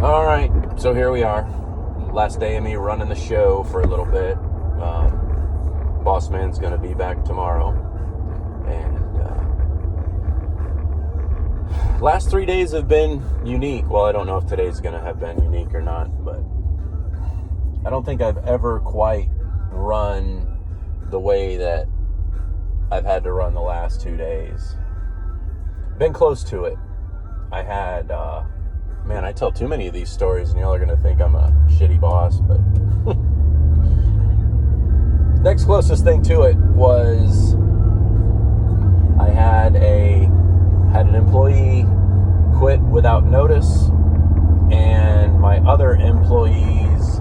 All right, so here we are. Last day of me running the show for a little bit. Boss man's going to be back tomorrow. And last 3 days have been unique. Well, I don't know if today's going to have been unique or not, but I don't think I've ever quite run the way that I've had to run the last 2 days. Been close to it. I had... Man, I tell too many of these stories and y'all are going to think I'm a shitty boss, but next closest thing to it was I had an employee quit without notice, and my other employee's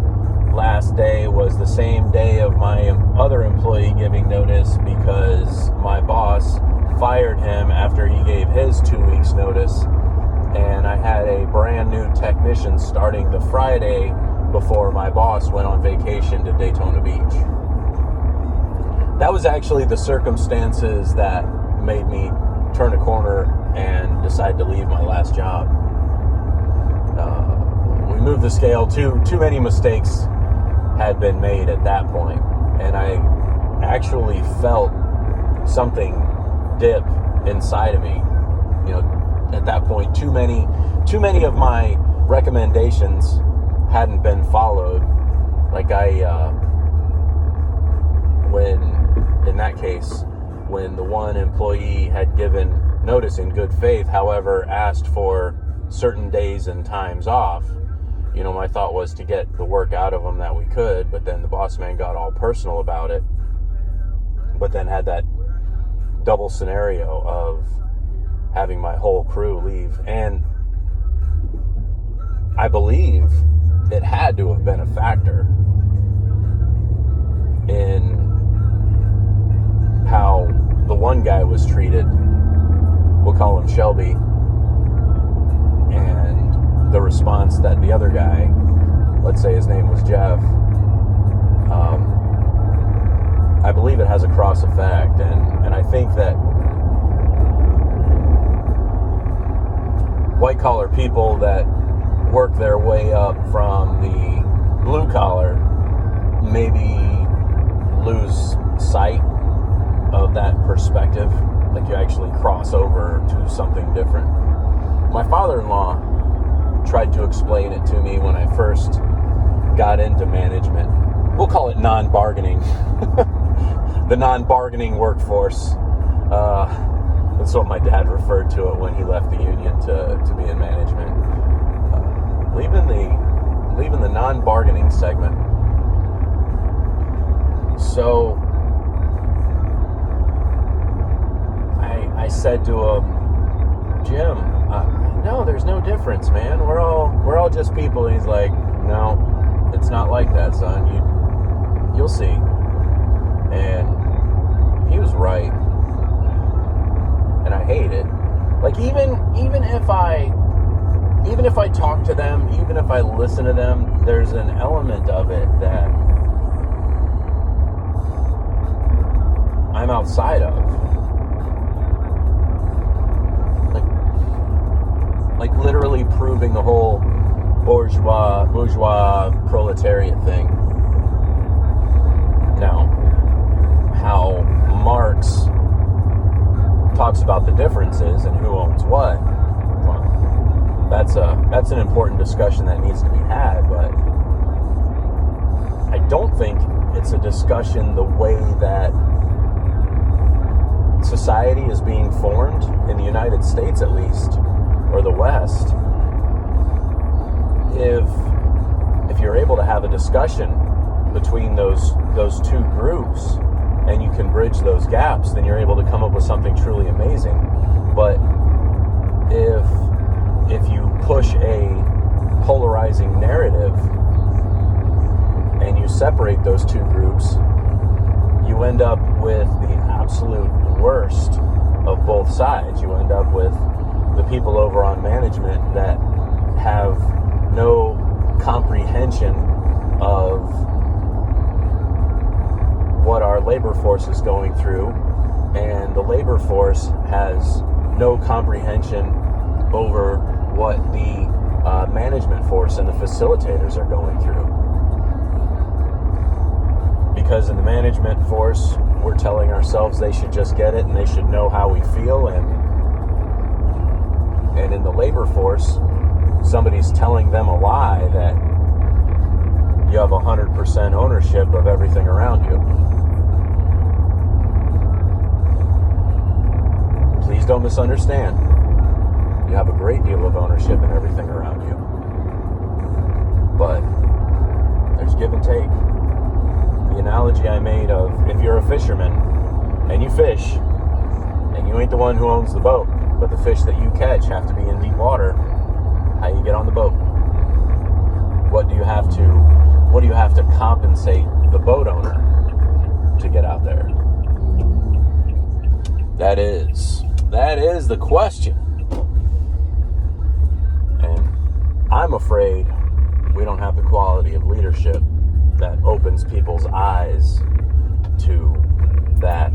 last day was the same day of my other employee giving notice because my boss fired him after he gave his 2 weeks notice. And I had a brand new technician starting the Friday before my boss went on vacation to Daytona Beach. That was actually the circumstances that made me turn a corner and decide to leave my last job. We moved the scale. Too many mistakes had been made at that point, and I actually felt something dip inside of me. At that point, too many of my recommendations hadn't been followed. Like when the one employee had given notice in good faith, however, asked for certain days and times off, my thought was to get the work out of them that we could, but then the boss man got all personal about it, but then had that double scenario of having my whole crew leave. And I believe it had to have been a factor in how the one guy was treated, we'll call him Shelby, and the response that the other guy, let's say his name was Jeff, I believe it has a cross effect, and I think that white-collar people that work their way up from the blue-collar maybe lose sight of that perspective, like you actually cross over to something different. My father-in-law tried to explain it to me when I first got into management. We'll call it non-bargaining. The non-bargaining workforce. That's what my dad referred to it when he left the union to be in management. Leaving the non-bargaining segment. So I said to him, Jim, no, there's no difference, man. We're all just people. And he's like, no, it's not like that, son. You'll see. And he was right. And I hate it. Like even if I talk to them, even if I listen to them, there's an element of it that I'm outside of. Like literally proving the whole bourgeois proletariat thing. Now, how Marx talks about the differences and who owns what, well, that's an important discussion that needs to be had, but I don't think it's a discussion the way that society is being formed in the United States, at least, or the West. If you're able to have a discussion between those two groups and you can bridge those gaps, then you're able to come up with something truly amazing. But if you push a polarizing narrative and you separate those two groups, you end up with the absolute worst of both sides. You end up with the people over on management that have no comprehension of what our labor force is going through, and the labor force has no comprehension over what the management force and the facilitators are going through. Because in the management force, we're telling ourselves they should just get it and they should know how we feel, and in the labor force, somebody's telling them a lie that you have 100% ownership of everything around you. Please don't misunderstand. You have a great deal of ownership in everything around you. But there's give and take. The analogy I made of if you're a fisherman and you fish and you ain't the one who owns the boat, but the fish that you catch have to be in deep water, how you get on the boat? What do you have to compensate the boat owner to get out there? That is the question. And I'm afraid we don't have the quality of leadership that opens people's eyes to that